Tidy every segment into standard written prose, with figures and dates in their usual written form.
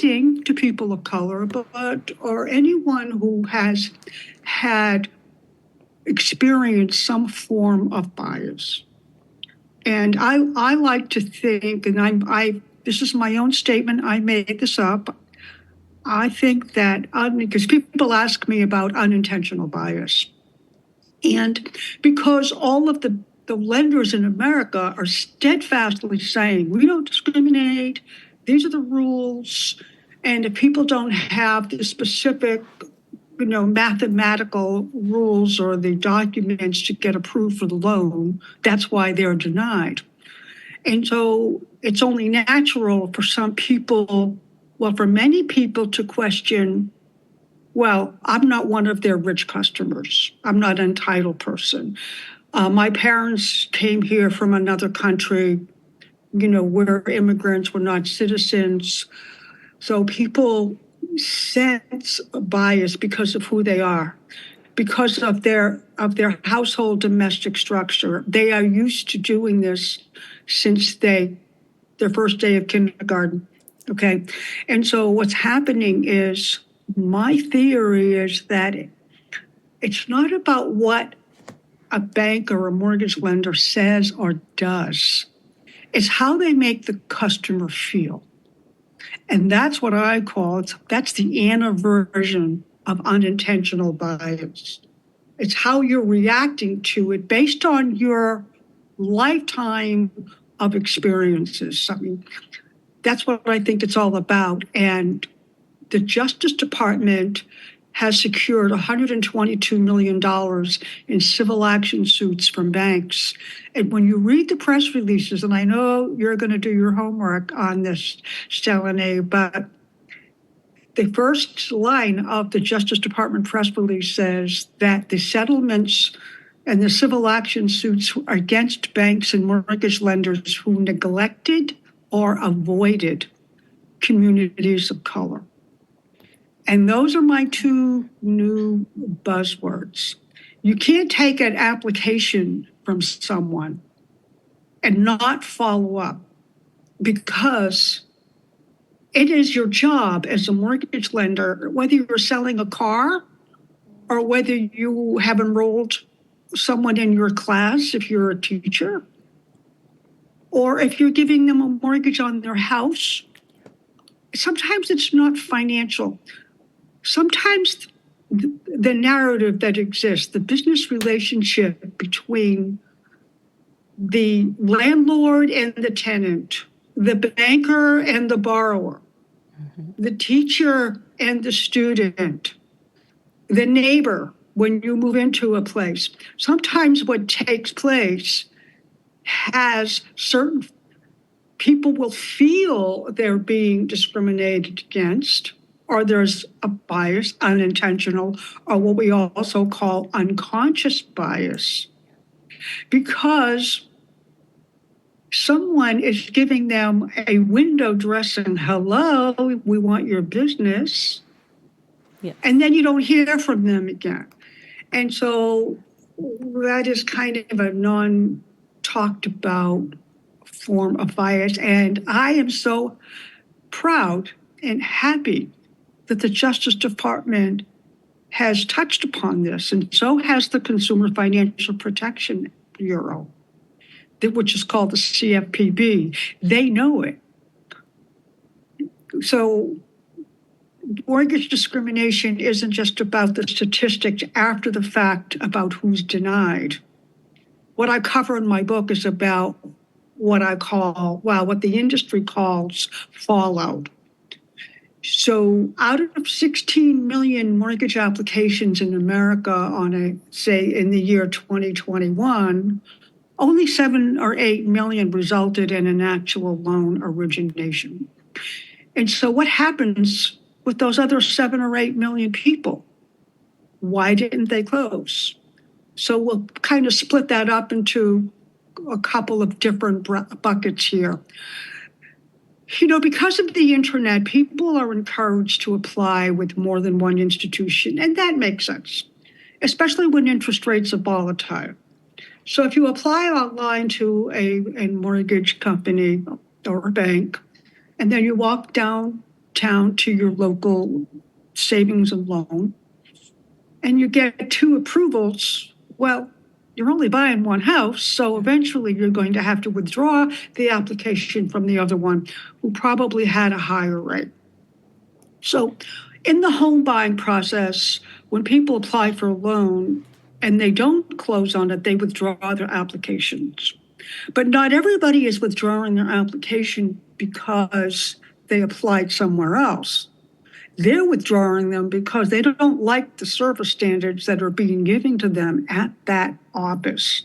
surprising to people of color, or anyone who has had experienced some form of bias. And I like to think, and this is my own statement, I made this up. I think that, because people ask me about unintentional bias. And because all of the lenders in America are steadfastly saying, we don't discriminate, these are the rules, and if people don't have the specific, mathematical rules or the documents to get approved for the loan, that's why they're denied. And so it's only natural for some people, for many people to question, well, I'm not one of their rich customers. I'm not an entitled person. My parents came here from another country, where immigrants were not citizens. So people sense a bias because of who they are, because of their household domestic structure. They are used to doing this since their first day of kindergarten. Okay. And so what's happening is, my theory is that it's not about what a bank or a mortgage lender says or does. It's how they make the customer feel. And that's what I call that's the Anna version of unintentional bias. It's how you're reacting to it based on your lifetime of experiences. I mean, that's what I think it's all about. And the Justice Department has secured $122 million in civil action suits from banks. And when you read the press releases, and I know you're going to do your homework on this, Stelene, but the first line of the Justice Department press release says that the settlements and the civil action suits are against banks and mortgage lenders who neglected or avoided communities of color. And those are my two new buzzwords. You can't take an application from someone and not follow up, because it is your job as a mortgage lender, whether you're selling a car or whether you have enrolled someone in your class, if you're a teacher, or if you're giving them a mortgage on their house. Sometimes it's not financial. Sometimes the narrative that exists, the business relationship between the landlord and the tenant, the banker and the borrower, the teacher and the student, the neighbor when you move into a place. Sometimes what takes place has certain people will feel they're being discriminated against, or there's a bias, unintentional, or what we also call unconscious bias, because someone is giving them a window dressing, hello, we want your business. Yes. And then you don't hear from them again. And so that is kind of a non-talked about form of bias. And I am so proud and happy that the Justice Department has touched upon this, and so has the Consumer Financial Protection Bureau, which is called the CFPB. They know it. So mortgage discrimination isn't just about the statistics after the fact about who's denied. What I cover in my book is about what the industry calls fallout. So out of 16 million mortgage applications in America in the year 2021, only 7 or 8 million resulted in an actual loan origination. And so what happens with those other 7 or 8 million people? Why didn't they close? So we'll kind of split that up into a couple of different buckets here. Because of the internet, people are encouraged to apply with more than one institution, and that makes sense, especially when interest rates are volatile. So if you apply online to a mortgage company or a bank, and then you walk down town to your local savings and loan and you get 2 approvals, well, you're only buying one house, so eventually you're going to have to withdraw the application from the other one who probably had a higher rate. So in the home buying process, when people apply for a loan and they don't close on it, they withdraw their applications. But not everybody is withdrawing their application because they applied somewhere else. They're withdrawing them because they don't like the service standards that are being given to them at that office,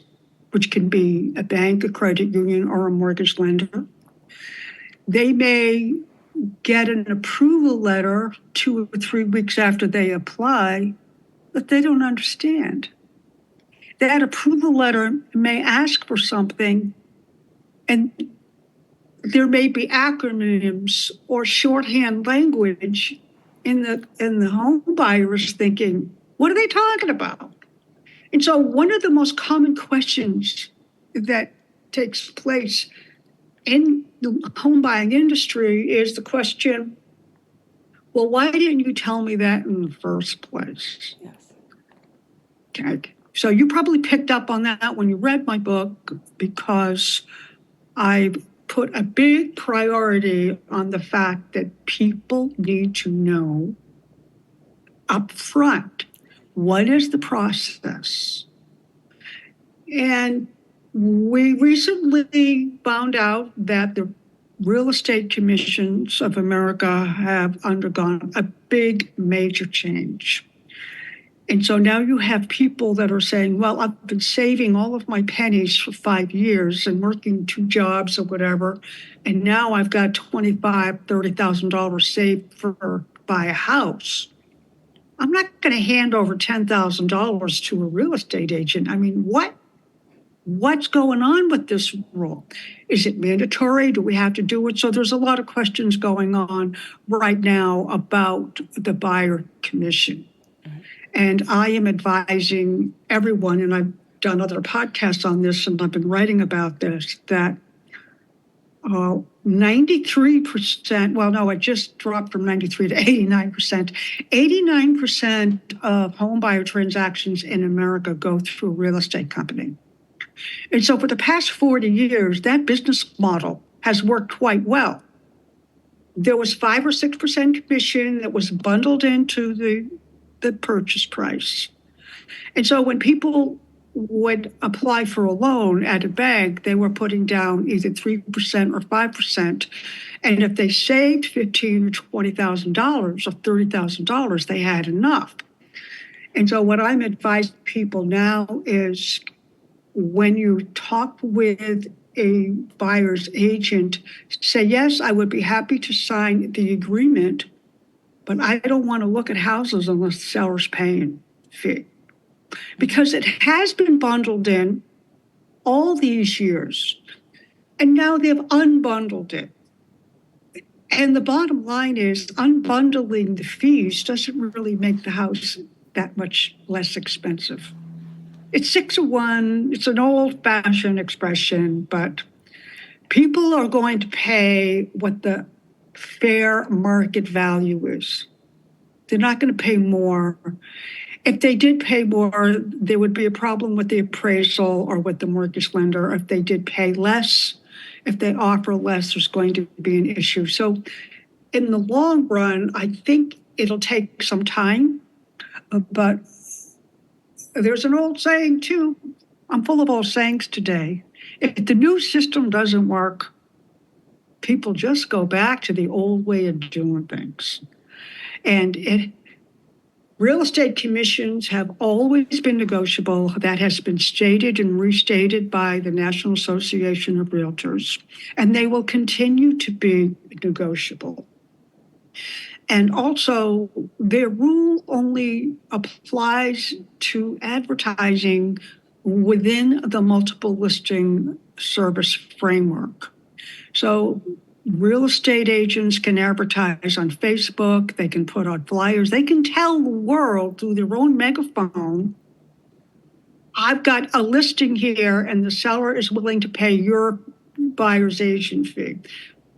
which can be a bank, a credit union, or a mortgage lender. They may get an approval letter 2 or 3 weeks after they apply, but they don't understand. That approval letter may ask for something, and there may be acronyms or shorthand language in the home buyers thinking, what are they talking about? And so one of the most common questions that takes place in the home buying industry is the question, well, why didn't you tell me that in the first place? Yes. Okay. So you probably picked up on that when you read my book, because I put a big priority on the fact that people need to know up front, what is the process? And we recently found out that the real estate commissions of America have undergone a big major change. And so now you have people that are saying, well, I've been saving all of my pennies for 5 years and working 2 jobs or whatever, and now I've got $25,000, $30,000 saved for buy a house. I'm not going to hand over $10,000 to a real estate agent. I mean, what's going on with this rule? Is it mandatory? Do we have to do it? So there's a lot of questions going on right now about the buyer commission. And I am advising everyone, and I've done other podcasts on this, and I've been writing about this, that 93%, well, no, it just dropped from 93 to 89%. 89% of home buyer transactions in America go through a real estate company. And so for the past 40 years, that business model has worked quite well. There was 5 or 6% commission that was bundled into the purchase price. And so when people would apply for a loan at a bank, they were putting down either 3% or 5%. And if they saved $15,000 or $20,000 or $30,000, they had enough. And so what I'm advising people now is, when you talk with a buyer's agent, say, yes, I would be happy to sign the agreement, but I don't want to look at houses unless the seller's paying fee. Because it has been bundled in all these years, and now they've unbundled it. And the bottom line is, unbundling the fees doesn't really make the house that much less expensive. It's 6 of 1. It's an old-fashioned expression, but people are going to pay what the fair market value is. They're not going to pay more. If they did pay more, there would be a problem with the appraisal or with the mortgage lender. If they did pay less, if they offer less, there's going to be an issue. So in the long run, I think it'll take some time, but there's an old saying too. I'm full of old sayings today. If the new system doesn't work, people just go back to the old way of doing things. And real estate commissions have always been negotiable. That has been stated and restated by the National Association of Realtors, and they will continue to be negotiable. And also, their rule only applies to advertising within the multiple listing service framework. So real estate agents can advertise on Facebook, they can put out flyers, they can tell the world through their own megaphone, I've got a listing here and the seller is willing to pay your buyer's agent fee.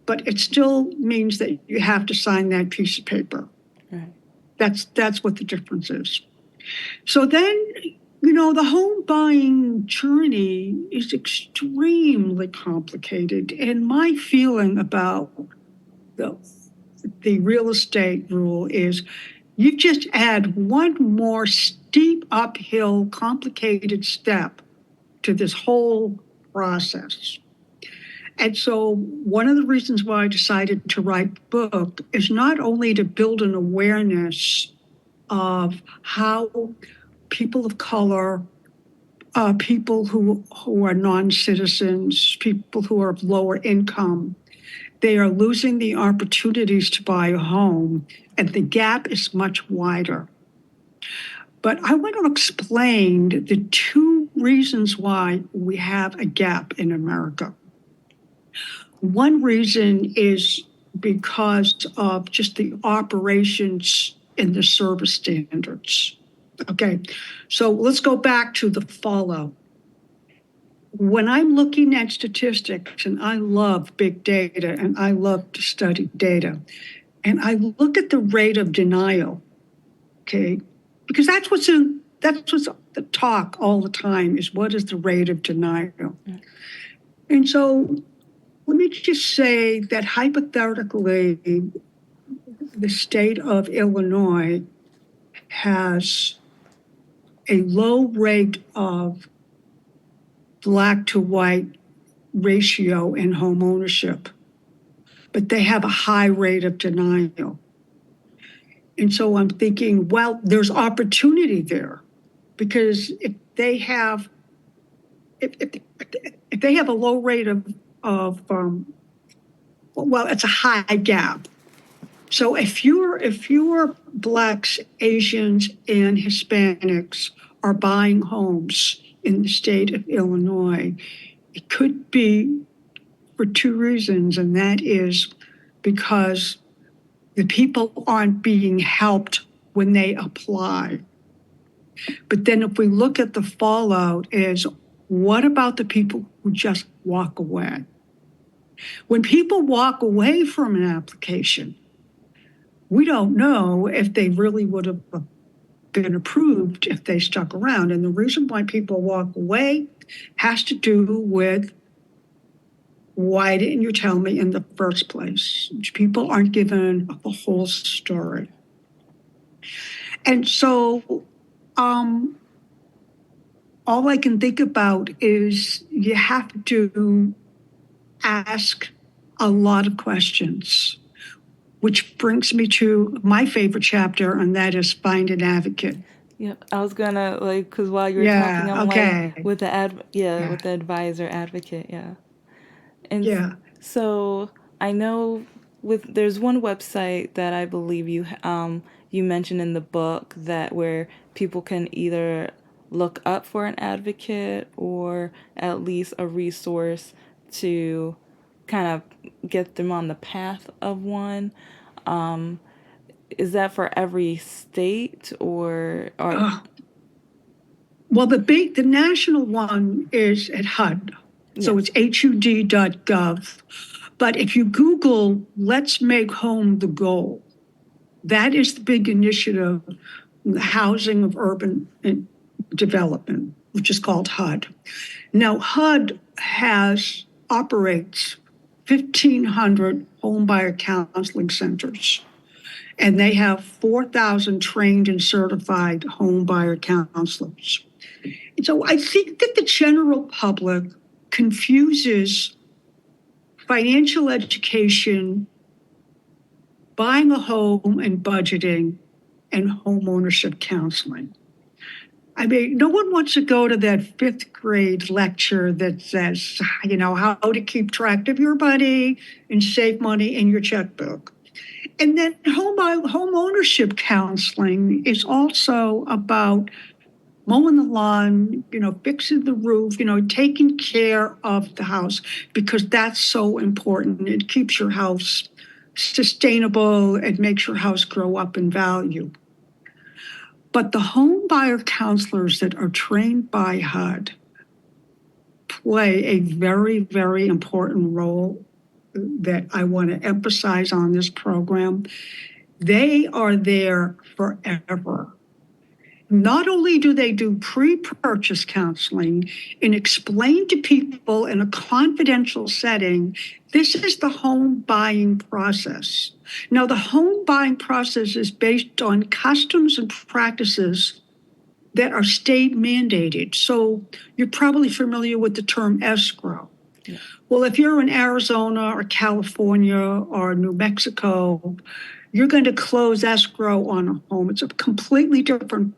but it still means that you have to sign that piece of paper. Right. That's what the difference is. So then, the home buying journey is extremely complicated. And my feeling about the real estate rule is you just add one more steep, uphill, complicated step to this whole process. And so one of the reasons why I decided to write the book is not only to build an awareness of how people of color, people who are non-citizens, people who are of lower income, they are losing the opportunities to buy a home, and the gap is much wider. But I want to explain the two reasons why we have a gap in America. One reason is because of just the operations and the service standards. Okay, so let's go back to the fallout. When I'm looking at statistics, and I love big data and I love to study data, and I look at the rate of denial, okay, because that's what's the talk all the time is what is the rate of denial. And so let me just say that hypothetically, the state of Illinois has a low rate of black to white ratio in home ownership, but they have a high rate of denial. And so I'm thinking, well, there's opportunity there, because if they have a low rate of well, it's a high gap. So if fewer Blacks, Asians, and Hispanics are buying homes in the state of Illinois, it could be for two reasons, and that is because the people aren't being helped when they apply. But then if we look at the fallout is, what about the people who just walk away? When people walk away from an application, we don't know if they really would have been approved if they stuck around. And the reason why people walk away has to do with, why didn't you tell me in the first place? People aren't given the whole story. And so all I can think about is you have to ask a lot of questions, which brings me to my favorite chapter, and that is find an advocate. Yeah, I was gonna because while you were talking, I'm okay. with the with the advisor advocate, yeah. And so I know there's one website that I believe you mentioned in the book that where people can either look up for an advocate or at least a resource to kind of get them on the path of one. Is that for every state or well, the national one is at HUD. So it's HUD.gov. But if you Google, let's make home the goal, that is the big initiative, the housing of urban development, which is called HUD. Now, HUD operates 1,500 homebuyer counseling centers, and they have 4,000 trained and certified homebuyer counselors. And so I think that the general public confuses financial education, buying a home and budgeting, and home ownership counseling. I mean, no one wants to go to that fifth grade lecture that says, how to keep track of your money and save money in your checkbook. And then home ownership counseling is also about mowing the lawn, fixing the roof, taking care of the house, because that's so important. It keeps your house sustainable and makes your house grow up in value. But the home buyer counselors that are trained by HUD play a very, very important role that I want to emphasize on this program. They are there forever. Not only do they do pre-purchase counseling and explain to people in a confidential setting, this is the home buying process. Now, the home buying process is based on customs and practices that are state mandated. So you're probably familiar with the term escrow. Yeah. Well, if you're in Arizona or California or New Mexico, you're going to close escrow on a home. It's a completely different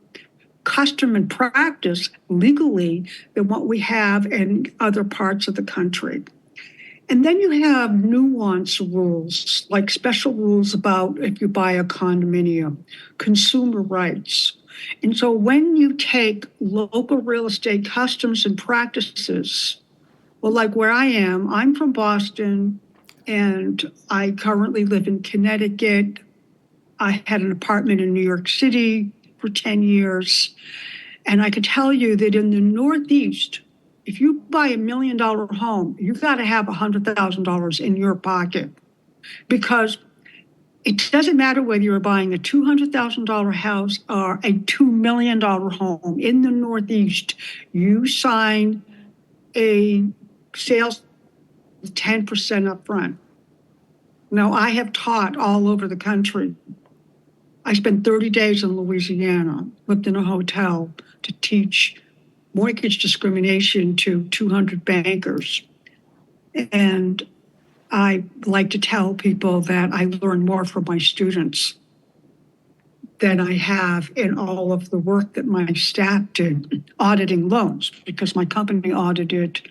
custom and practice legally than what we have in other parts of the country. And then you have nuanced rules, like special rules about if you buy a condominium, consumer rights. And so when you take local real estate customs and practices, well, like where I am, I'm from Boston, and I currently live in Connecticut. I had an apartment in New York City for 10 years. And I can tell you that in the Northeast, if you buy $1 million home, you've got to have $100,000 in your pocket, because it doesn't matter whether you're buying a $200,000 house or a $2 million home. In the Northeast, you sign a sales 10% up front. Now, I have taught all over the country. I spent 30 days in Louisiana, lived in a hotel to teach mortgage discrimination to 200 bankers. And I like to tell people that I learn more from my students than I have in all of the work that my staff did auditing loans, because my company audited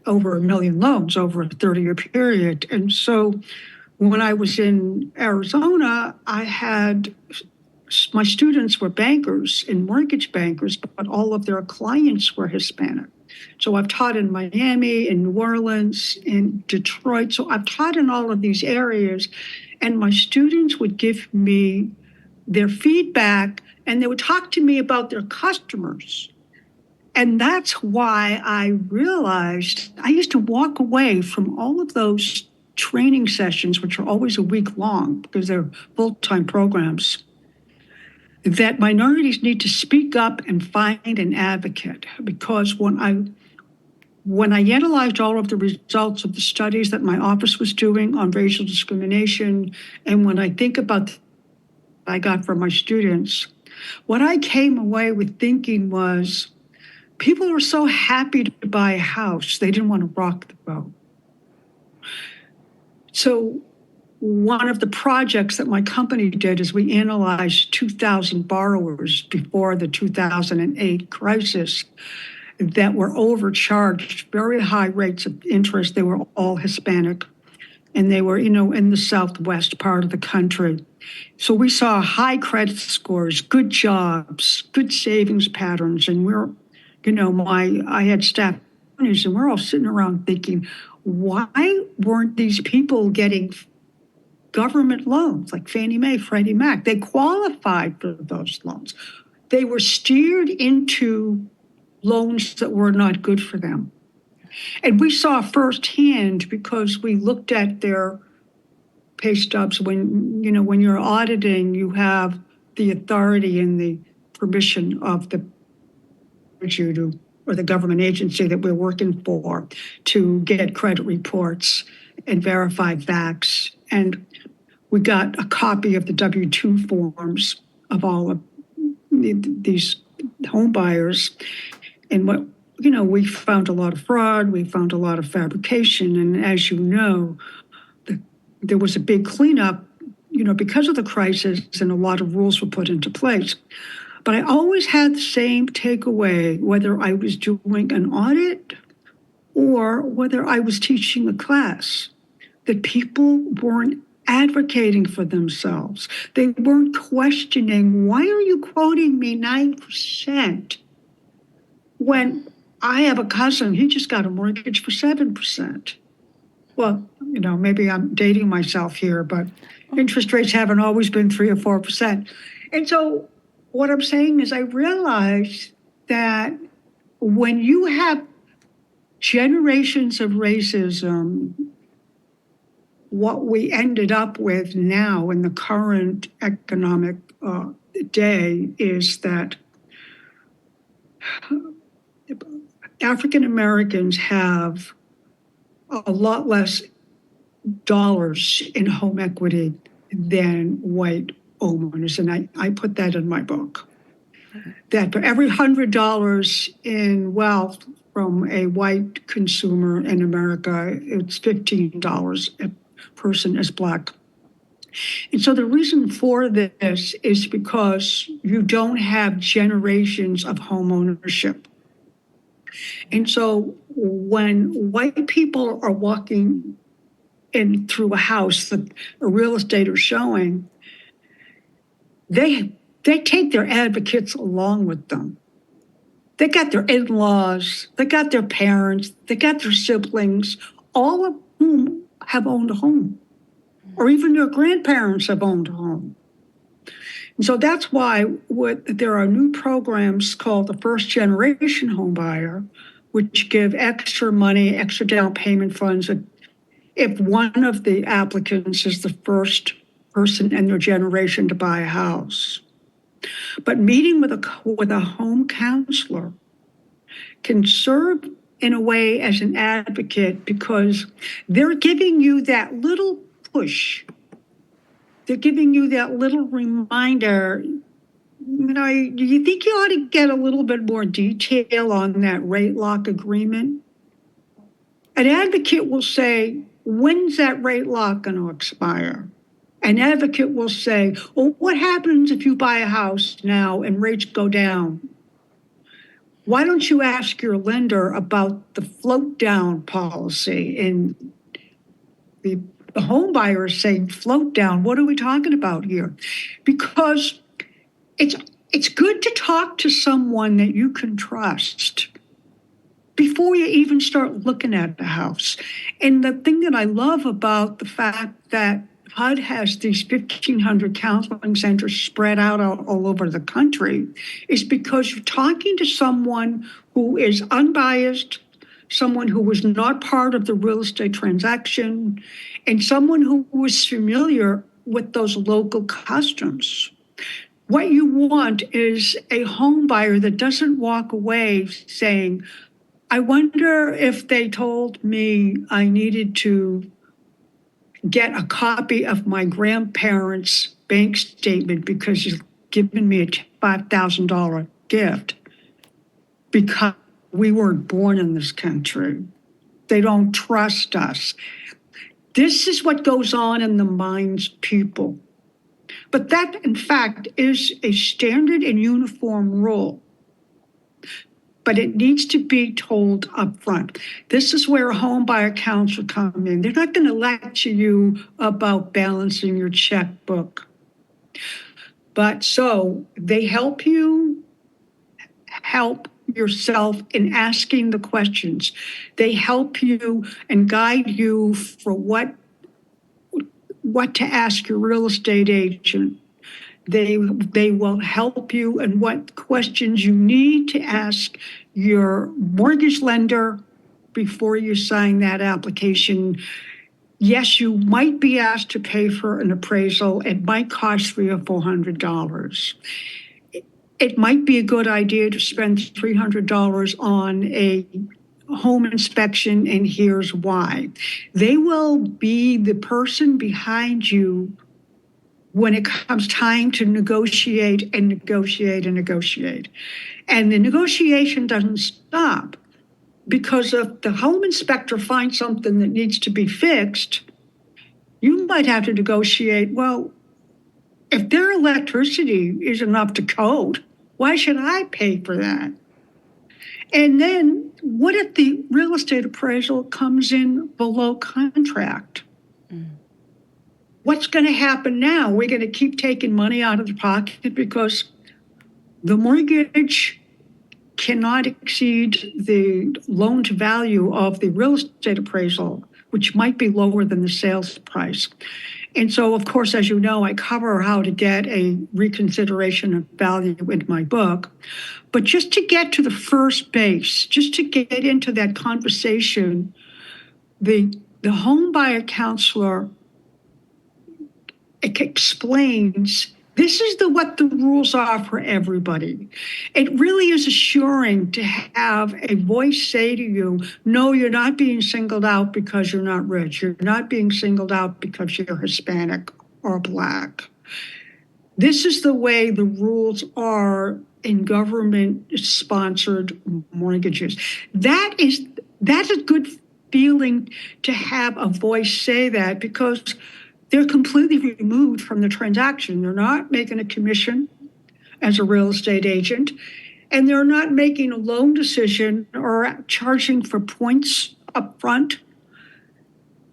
over 1 million loans over a 30-year period. And so when I was in Arizona, I had my students were bankers and mortgage bankers, but all of their clients were Hispanic. So I've taught in Miami, in New Orleans, in Detroit. So I've taught in all of these areas, and my students would give me their feedback, and they would talk to me about their customers. And that's why I realized I used to walk away from all of those training sessions, which are always a week long because they're full-time programs, that minorities need to speak up and find an advocate. Because when I analyzed all of the results of the studies that my office was doing on racial discrimination, and when I think about what I got from my students, what I came away with thinking was people were so happy to buy a house, they didn't want to rock the boat. So one of the projects that my company did is we analyzed 2,000 borrowers before the 2008 crisis that were overcharged, very high rates of interest. They were all Hispanic, and they were, in the southwest part of the country. So we saw high credit scores, good jobs, good savings patterns, and I had staff, and we're all sitting around thinking, why weren't these people getting government loans like Fannie Mae, Freddie Mac? They qualified for those loans. They were steered into loans that were not good for them. And we saw firsthand, because we looked at their pay stubs. When you're auditing, you have the authority and the permission of the or the government agency that we're working for to get credit reports and verify facts. And we got a copy of the W-2 forms of all of these home buyers. And we found a lot of fraud, we found a lot of fabrication. And as you know, there was a big cleanup, because of the crisis, and a lot of rules were put into place. But I always had the same takeaway, whether I was doing an audit or whether I was teaching a class, that people weren't advocating for themselves. They weren't questioning, why are you quoting me 9% when I have a cousin, he just got a mortgage for 7%. Well, maybe I'm dating myself here, but interest rates haven't always been 3 or 4%. And so what I'm saying is I realized that when you have generations of racism what we ended up with now in the current economic day is that African Americans have a lot less dollars in home equity than white homeowners. And I put that in my book. That for every $100 in wealth from a white consumer in America, it's $15 a person is Black. And so the reason for this is because you don't have generations of home ownership. And so when white people are walking in through a house that a real estate is showing, they take their advocates along with them. They got their in-laws, they got their parents, they got their siblings, all of whom have owned a home, or even their grandparents have owned a home. And so that's why there are new programs called the First Generation Home Buyer, which give extra money, extra down payment funds if one of the applicants is the first person in their generation to buy a house. But meeting with a home counselor can serve in a way as an advocate because they're giving you that little push. They're giving you that little reminder. Do you think you ought to get a little bit more detail on that rate lock agreement? An advocate will say, when's that rate lock going to expire? An advocate will say, well, what happens if you buy a house now and rates go down? Why don't you ask your lender about the float down policy? And the home buyer is saying, float down, what are we talking about here? Because it's good to talk to someone that you can trust before you even start looking at the house. And the thing that I love about the fact that HUD has these 1,500 counseling centers spread out all over the country is because you're talking to someone who is unbiased, someone who was not part of the real estate transaction, and someone who was familiar with those local customs. What you want is a home buyer that doesn't walk away saying, I wonder if they told me I needed to get a copy of my grandparents' bank statement because he's given me a $5,000 gift because we weren't born in this country. They don't trust us. This is what goes on in the minds of people. But that, in fact, is a standard and uniform rule. But it needs to be told up front. This is where a home buyer counselor come in. They're not going to lecture you about balancing your checkbook. But so they help you help yourself in asking the questions. They help you and guide you for what to ask your real estate agent. They will help you in what questions you need to ask your mortgage lender before you sign that application. Yes, you might be asked to pay for an appraisal. It might cost $300 or $400. It might be a good idea to spend $300 on a home inspection, and here's why. They will be the person behind you when it comes time to negotiate and negotiate and negotiate. And the negotiation doesn't stop because if the home inspector finds something that needs to be fixed, you might have to negotiate, well, if their electricity isn't up to code, why should I pay for that? And then what if the real estate appraisal comes in below contract? What's going to happen now? We're going to keep taking money out of the pocket because the mortgage cannot exceed the loan to value of the real estate appraisal, which might be lower than the sales price. And so, of course, as you know, I cover how to get a reconsideration of value in my book. But just to get to the first base, just to get into that conversation, the home buyer counselor it explains this is what the rules are for everybody. It really is assuring to have a voice say to you, no, you're not being singled out because you're not rich. You're not being singled out because you're Hispanic or Black. This is the way the rules are in government-sponsored mortgages. That's a good feeling to have a voice say that, because they're completely removed from the transaction. They're not making a commission as a real estate agent, and they're not making a loan decision or charging for points up front.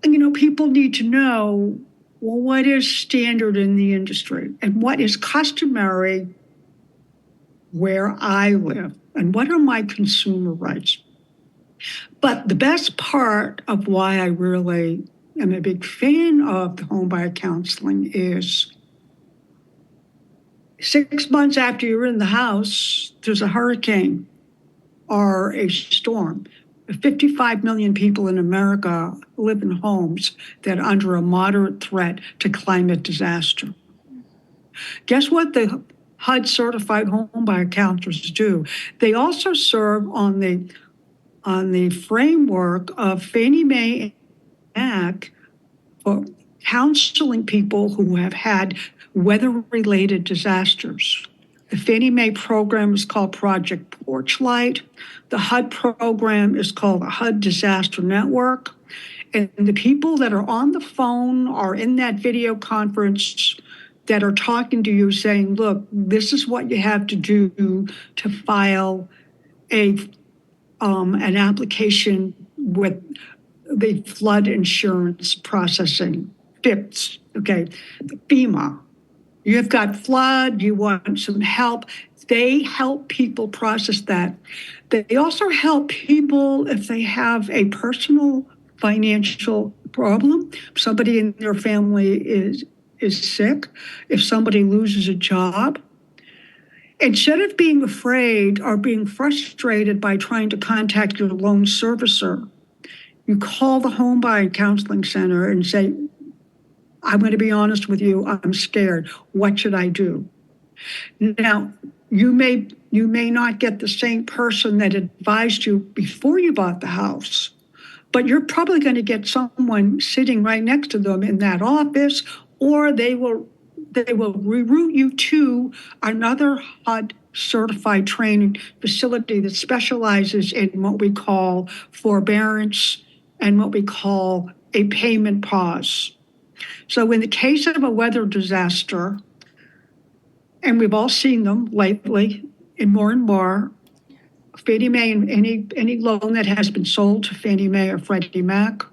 And, people need to know, well, what is standard in the industry and what is customary where I live and what are my consumer rights. But the best part of why I really am a big fan of the homebuyer counseling is 6 months after you're in the house, there's a hurricane or a storm. 55 million people in America live in homes that are under a moderate threat to climate disaster. Guess what the HUD certified homebuyer counselors do? They also serve on the framework of Fannie Mae Act for counseling people who have had weather-related disasters. The Fannie Mae program is called Project Porchlight. The HUD program is called the HUD Disaster Network. And the people that are on the phone or in that video conference that are talking to you saying, look, this is what you have to do to file an application with the flood insurance processing, FIPS, okay, FEMA. You've got flood, you want some help. They help people process that. They also help people if they have a personal financial problem. Somebody in their family is sick, if somebody loses a job. Instead of being afraid or being frustrated by trying to contact your loan servicer, you call the Home Buying Counseling Center and say, I'm going to be honest with you, I'm scared. What should I do? Now, you may not get the same person that advised you before you bought the house, but you're probably going to get someone sitting right next to them in that office, or they will reroute you to another HUD certified training facility that specializes in what we call forbearance and what we call a payment pause. So in the case of a weather disaster, and we've all seen them lately and more, Fannie Mae and any loan that has been sold to Fannie Mae or Freddie Mac,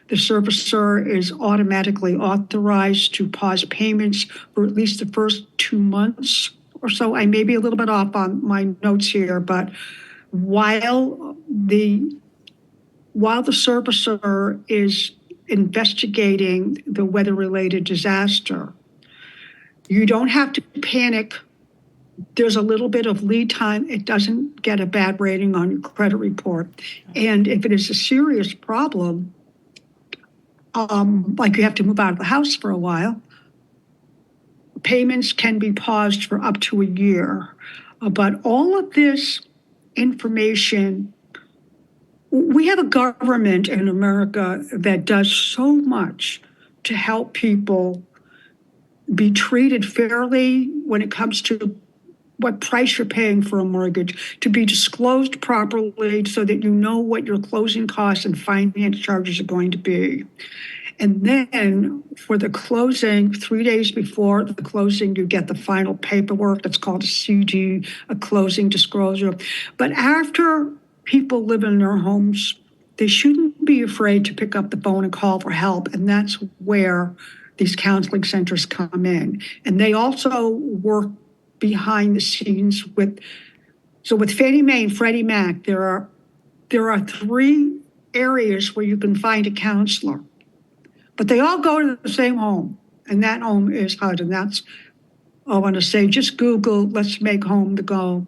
the servicer is automatically authorized to pause payments for at least the first 2 months or so. I may be a little bit off on my notes here, but while the servicer is investigating the weather-related disaster, you don't have to panic. There's a little bit of lead time. It doesn't get a bad rating on your credit report. And if it is a serious problem, like you have to move out of the house for a while, payments can be paused for up to a year. But all of this information, we have a government in America that does so much to help people be treated fairly when it comes to what price you're paying for a mortgage, to be disclosed properly so that you know what your closing costs and finance charges are going to be. And then for the closing, 3 days before the closing, you get the final paperwork that's called a CD, a closing disclosure. But after people live in their homes, they shouldn't be afraid to pick up the phone and call for help. And that's where these counseling centers come in. And they also work behind the scenes with Fannie Mae and Freddie Mac, there are 3 areas where you can find a counselor, but they all go to the same home, and that home is HUD. And that's, I want to say, just Google, let's make home the goal.